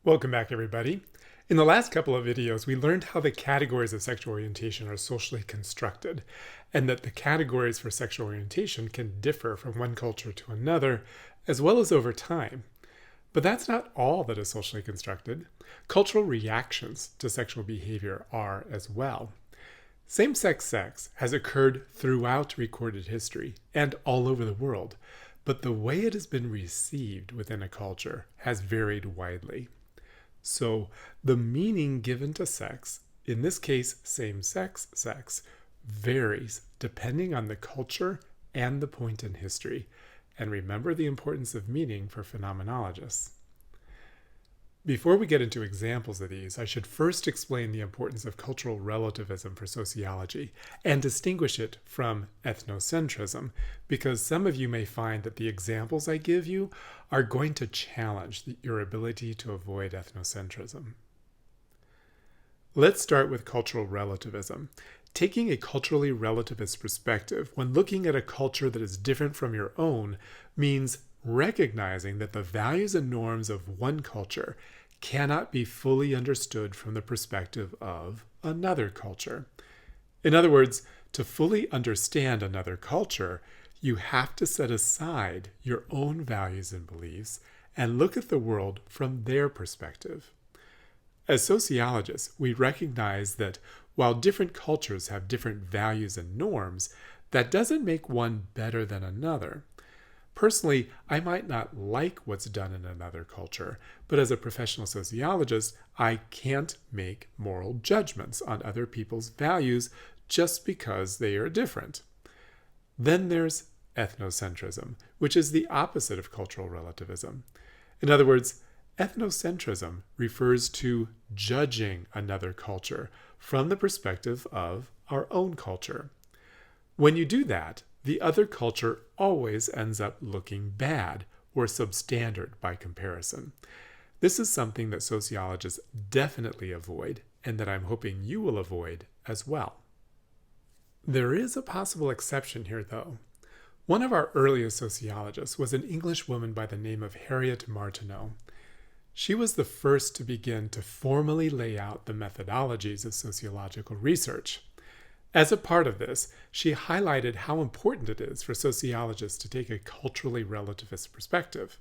Welcome back, everybody. In the last couple of videos, we learned how the categories of sexual orientation are socially constructed, and that the categories for sexual orientation can differ from one culture to another, as well as over time. But that's not all that is socially constructed. Cultural reactions to sexual behavior are as well. Same-sex sex has occurred throughout recorded history and all over the world, but the way it has been received within a culture has varied widely. So the meaning given to sex, in this case same-sex sex, varies depending on the culture and the point in history. And remember the importance of meaning for phenomenologists. Before we get into examples of these, I should first explain the importance of cultural relativism for sociology and distinguish it from ethnocentrism, because some of you may find that the examples I give you are going to challenge your ability to avoid ethnocentrism. Let's start with cultural relativism. Taking a culturally relativist perspective when looking at a culture that is different from your own means recognizing that the values and norms of one culture cannot be fully understood from the perspective of another culture. In other words, to fully understand another culture, you have to set aside your own values and beliefs and look at the world from their perspective. As sociologists, we recognize that while different cultures have different values and norms, that doesn't make one better than another. Personally, I might not like what's done in another culture, but as a professional sociologist, I can't make moral judgments on other people's values just because they are different. Then there's ethnocentrism, which is the opposite of cultural relativism. In other words, ethnocentrism refers to judging another culture from the perspective of our own culture. When you do that, the other culture always ends up looking bad or substandard by comparison. This is something that sociologists definitely avoid and that I'm hoping you will avoid as well. There is a possible exception here, though. One of our earliest sociologists was an English woman by the name of Harriet Martineau. She was the first to begin to formally lay out the methodologies of sociological research. As a part of this, she highlighted how important it is for sociologists to take a culturally relativist perspective.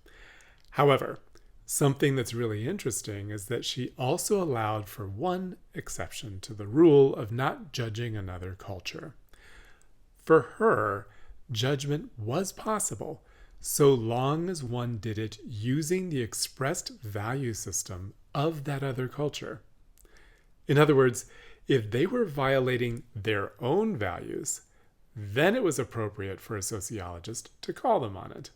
However, something that's really interesting is that she also allowed for one exception to the rule of not judging another culture. For her, judgment was possible so long as one did it using the expressed value system of that other culture. In other words, if they were violating their own values, then it was appropriate for a sociologist to call them on it.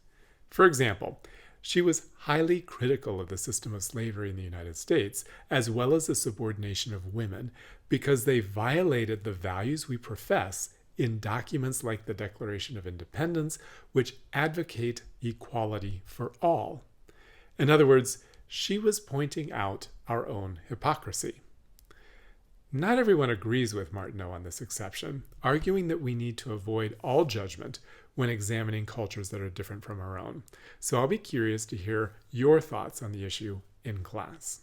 For example, she was highly critical of the system of slavery in the United States, as well as the subordination of women, because they violated the values we profess in documents like the Declaration of Independence, which advocate equality for all. In other words, she was pointing out our own hypocrisy. Not everyone agrees with Martineau on this exception, arguing that we need to avoid all judgment when examining cultures that are different from our own. So I'll be curious to hear your thoughts on the issue in class.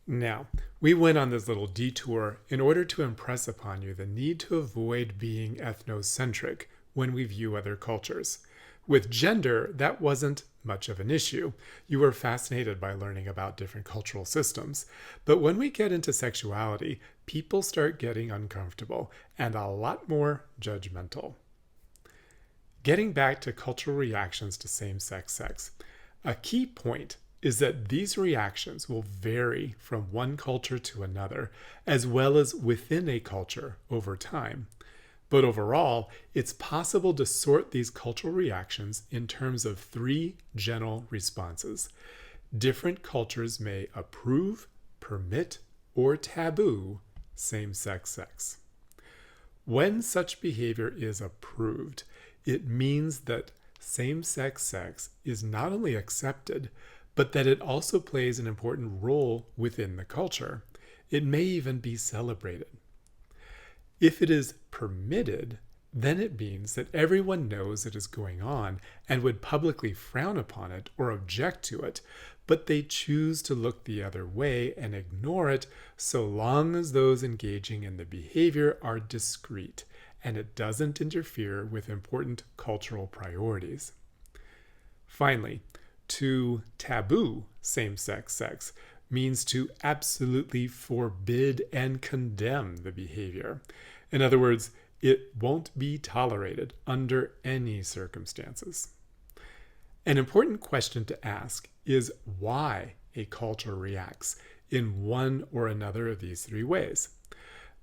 Now, we went on this little detour in order to impress upon you the need to avoid being ethnocentric when we view other cultures. With gender, that wasn't much of an issue. You were fascinated by learning about different cultural systems. But when we get into sexuality, people start getting uncomfortable and a lot more judgmental. Getting back to cultural reactions to same-sex sex, a key point is that these reactions will vary from one culture to another, as well as within a culture over time. But overall, it's possible to sort these cultural reactions in terms of three general responses. Different cultures may approve, permit, or taboo same-sex sex. When such behavior is approved, it means that same-sex sex is not only accepted, but that it also plays an important role within the culture. It may even be celebrated. If it is permitted, then it means that everyone knows it is going on and would publicly frown upon it or object to it, but they choose to look the other way and ignore it so long as those engaging in the behavior are discreet and it doesn't interfere with important cultural priorities. Finally, to taboo same-sex sex means to absolutely forbid and condemn the behavior. In other words, it won't be tolerated under any circumstances. An important question to ask is why a culture reacts in one or another of these three ways.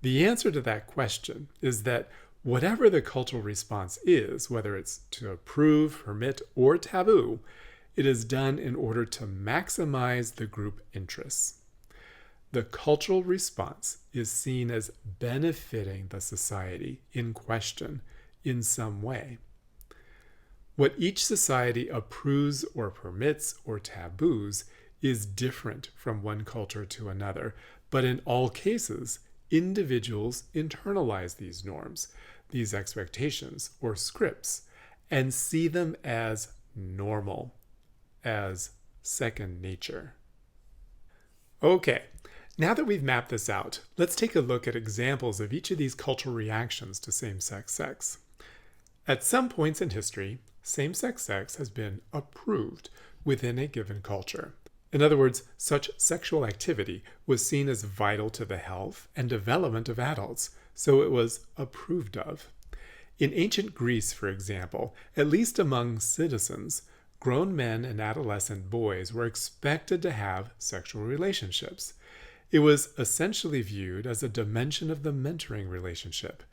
The answer to that question is that whatever the cultural response is, whether it's to approve, permit, or taboo, it is done in order to maximize the group interests. The cultural response is seen as benefiting the society in question in some way. What each society approves or permits or taboos is different from one culture to another, but in all cases, individuals internalize these norms, these expectations or scripts, and see them as normal, as second nature. Okay, now that we've mapped this out, let's take a look at examples of each of these cultural reactions to same-sex sex. At some points in history, same-sex sex has been approved within a given culture. In other words, such sexual activity was seen as vital to the health and development of adults, so it was approved of. In ancient Greece, for example, at least among citizens, grown men and adolescent boys were expected to have sexual relationships. It was essentially viewed as a dimension of the mentoring relationship.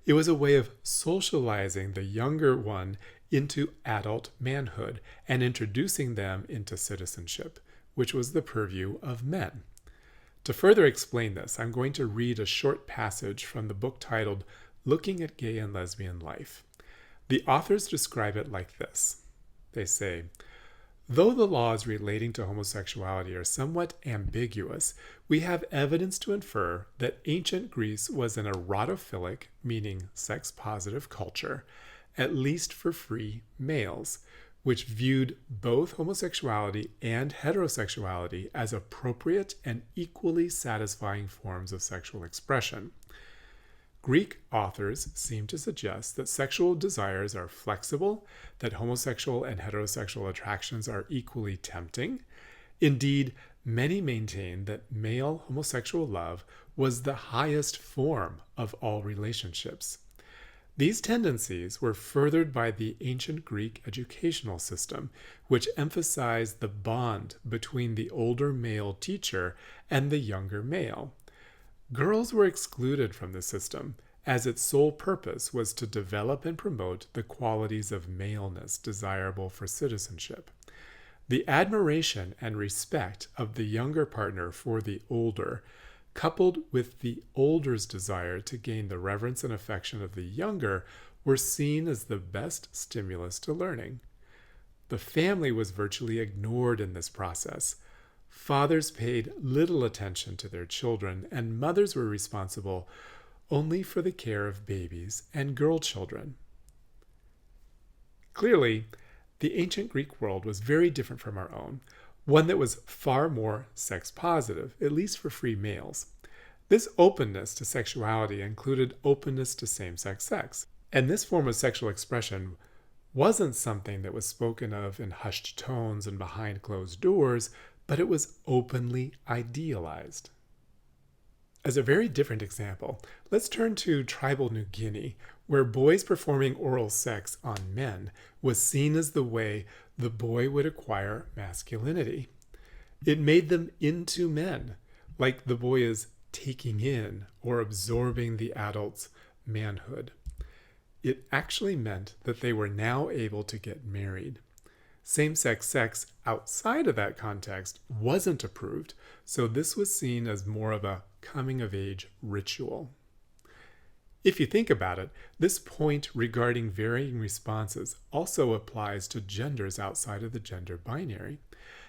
It was a way of socializing the younger one into adult manhood and introducing them into citizenship, which was the purview of men. To further explain this, I'm going to read a short passage from the book titled Looking at Gay and Lesbian Life. The authors describe it like this. They say, though the laws relating to homosexuality are somewhat ambiguous, we have evidence to infer that ancient Greece was an erotophilic, meaning sex-positive culture, at least for free males, which viewed both homosexuality and heterosexuality as appropriate and equally satisfying forms of sexual expression. Greek authors seem to suggest that sexual desires are flexible, that homosexual and heterosexual attractions are equally tempting. Indeed, many maintain that male homosexual love was the highest form of all relationships. These tendencies were furthered by the ancient Greek educational system, which emphasized the bond between the older male teacher and the younger male. Girls were excluded from the system, as its sole purpose was to develop and promote the qualities of maleness desirable for citizenship. The admiration and respect of the younger partner for the older, coupled with the older's desire to gain the reverence and affection of the younger, were seen as the best stimulus to learning. The family was virtually ignored in this process. Fathers paid little attention to their children, and mothers were responsible only for the care of babies and girl children. Clearly, the ancient Greek world was very different from our own, one that was far more sex-positive, at least for free males. This openness to sexuality included openness to same-sex sex, and this form of sexual expression wasn't something that was spoken of in hushed tones and behind closed doors, but it was openly idealized. As a very different example, let's turn to tribal New Guinea, where boys performing oral sex on men was seen as the way the boy would acquire masculinity. It made them into men, like the boy is taking in or absorbing the adult's manhood. It actually meant that they were now able to get married. Same-sex sex outside of that context wasn't approved, so this was seen as more of a coming-of-age ritual. If you think about it, this point regarding varying responses also applies to genders outside of the gender binary.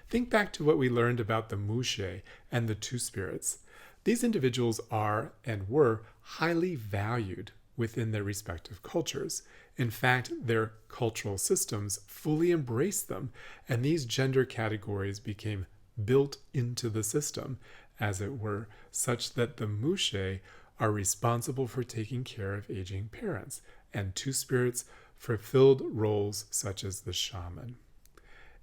Think back to what we learned about the Mushe and the Two Spirits. These individuals are and were highly valued within their respective cultures. In fact, their cultural systems fully embraced them, and these gender categories became built into the system, as it were, such that the Mushe are responsible for taking care of aging parents, and two spirits fulfilled roles such as the shaman.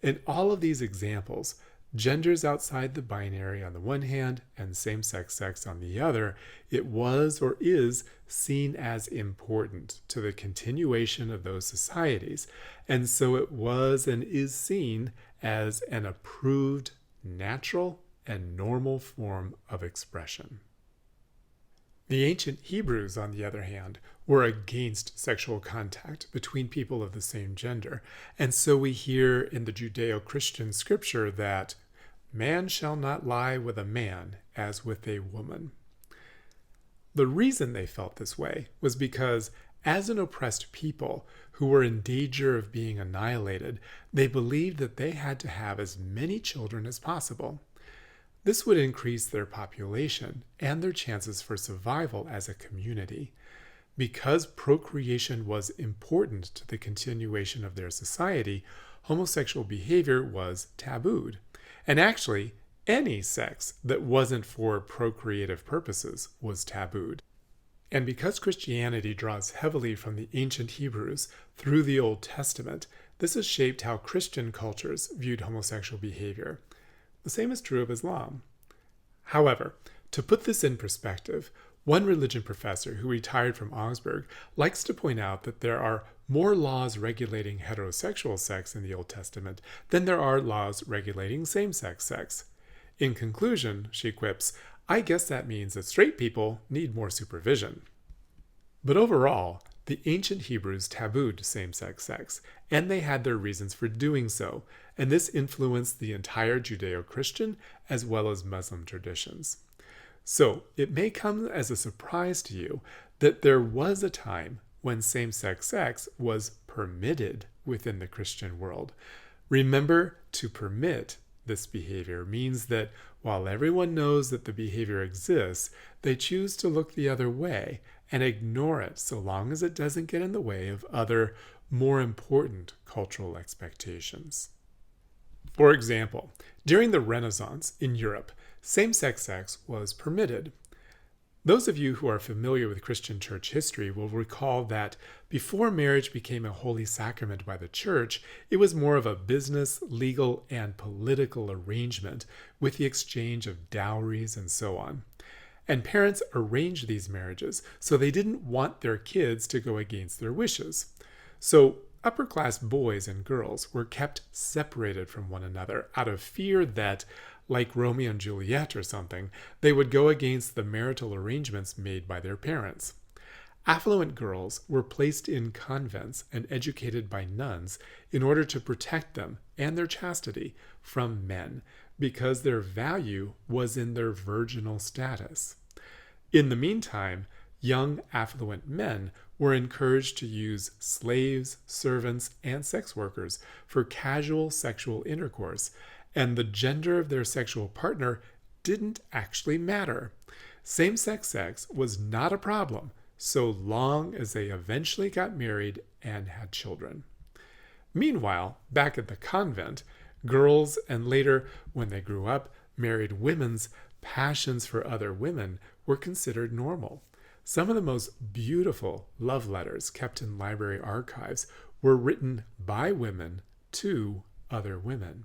In all of these examples, genders outside the binary on the one hand and same-sex sex on the other, it was or is seen as important to the continuation of those societies, and so it was and is seen as an approved, natural, and normal form of expression. The ancient Hebrews, on the other hand, were against sexual contact between people of the same gender, and so we hear in the Judeo-Christian scripture that man shall not lie with a man as with a woman. The reason they felt this way was because, as an oppressed people who were in danger of being annihilated, they believed that they had to have as many children as possible. This would increase their population and their chances for survival as a community. Because procreation was important to the continuation of their society, homosexual behavior was tabooed. And actually, any sex that wasn't for procreative purposes was tabooed. And because Christianity draws heavily from the ancient Hebrews through the Old Testament, this has shaped how Christian cultures viewed homosexual behavior. The same is true of Islam. However, to put this in perspective, one religion professor who retired from Augsburg likes to point out that there are more laws regulating heterosexual sex in the Old Testament than there are laws regulating same-sex sex. In conclusion, she quips, "I guess that means that straight people need more supervision." But overall, the ancient Hebrews tabooed same-sex sex, and they had their reasons for doing so, and this influenced the entire Judeo-Christian as well as Muslim traditions. So it may come as a surprise to you that there was a time when same-sex sex was permitted within the Christian world. Remember, to permit this behavior means that while everyone knows that the behavior exists, they choose to look the other way and ignore it so long as it doesn't get in the way of other, more important cultural expectations. For example, during the Renaissance in Europe, same-sex sex was permitted. Those of you who are familiar with Christian church history will recall that before marriage became a holy sacrament by the church, it was more of a business, legal, and political arrangement with the exchange of dowries and so on. And parents arranged these marriages so they didn't want their kids to go against their wishes. So upper-class boys and girls were kept separated from one another out of fear that, like Romeo and Juliet or something, they would go against the marital arrangements made by their parents. Affluent girls were placed in convents and educated by nuns in order to protect them and their chastity from men, because their value was in their virginal status. In the meantime, young affluent men were encouraged to use slaves, servants, and sex workers for casual sexual intercourse, and the gender of their sexual partner didn't actually matter. Same-sex sex was not a problem so long as they eventually got married and had children. Meanwhile, back at the convent, girls and later, when they grew up, married women's passions for other women were considered normal. Some of the most beautiful love letters kept in library archives were written by women to other women.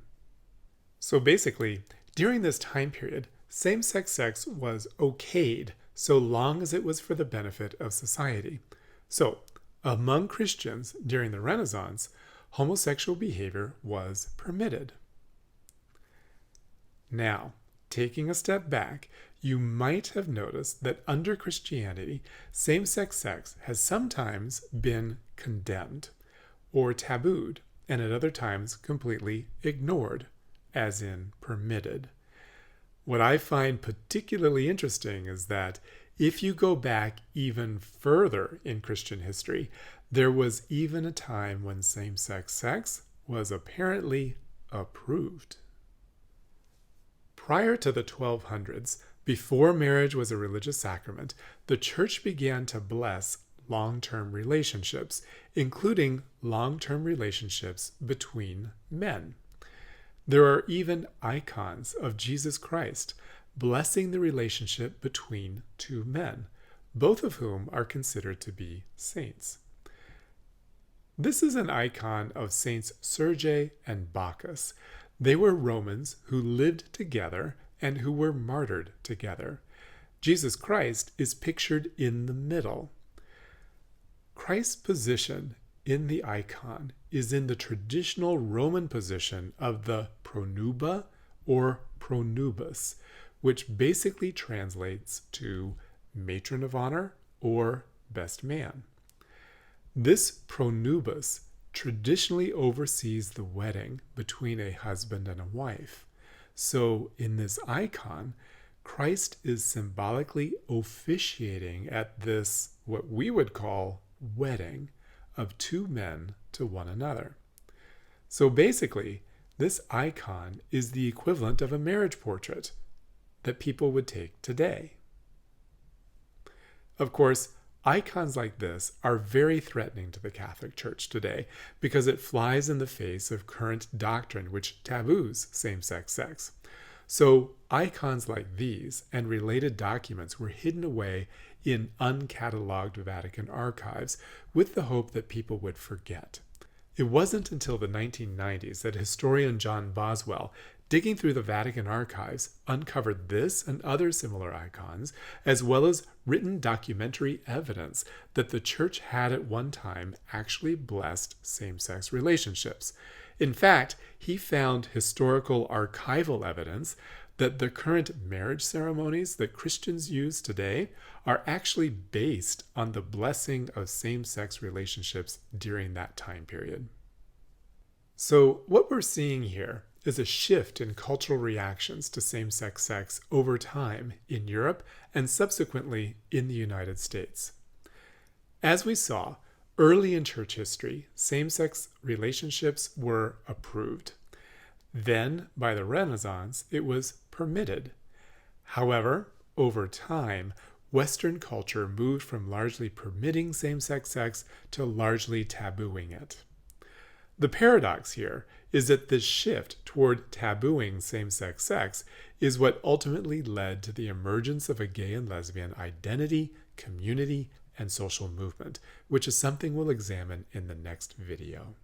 So basically, during this time period, same-sex sex was okayed so long as it was for the benefit of society. So, among Christians during the Renaissance, homosexual behavior was permitted. Now, taking a step back, you might have noticed that under Christianity, same-sex sex has sometimes been condemned or tabooed, and at other times completely ignored, as in permitted. What I find particularly interesting is that if you go back even further in Christian history, there was even a time when same-sex sex was apparently approved. Prior to the 1200s, before marriage was a religious sacrament, the church began to bless long-term relationships, including long-term relationships between men. There are even icons of Jesus Christ blessing the relationship between two men, both of whom are considered to be saints. This is an icon of Saints Sergei and Bacchus. They were Romans who lived together and who were martyred together. Jesus Christ is pictured in the middle. Christ's position in the icon is in the traditional Roman position of the pronuba or pronubus, which basically translates to matron of honor or best man. This pronubus traditionally oversees the wedding between a husband and a wife. So in this icon, Christ is symbolically officiating at this, what we would call, wedding of two men to one another. So basically, this icon is the equivalent of a marriage portrait that people would take today. Of course, icons like this are very threatening to the Catholic Church today because it flies in the face of current doctrine which taboos same-sex sex. So icons like these and related documents were hidden away in uncatalogued Vatican archives with the hope that people would forget. It wasn't until the 1990s that historian John Boswell, digging through the Vatican archives, uncovered this and other similar icons, as well as written documentary evidence that the Church had at one time actually blessed same-sex relationships. In fact, he found historical archival evidence that the current marriage ceremonies that Christians use today are actually based on the blessing of same-sex relationships during that time period. So what we're seeing here is a shift in cultural reactions to same-sex sex over time in Europe and subsequently in the United States. As we saw, early in church history, same-sex relationships were approved. Then, by the Renaissance, it was permitted. However, over time, Western culture moved from largely permitting same-sex sex to largely tabooing it. The paradox here is that this shift toward tabooing same-sex sex is what ultimately led to the emergence of a gay and lesbian identity, community, and social movement, which is something we'll examine in the next video.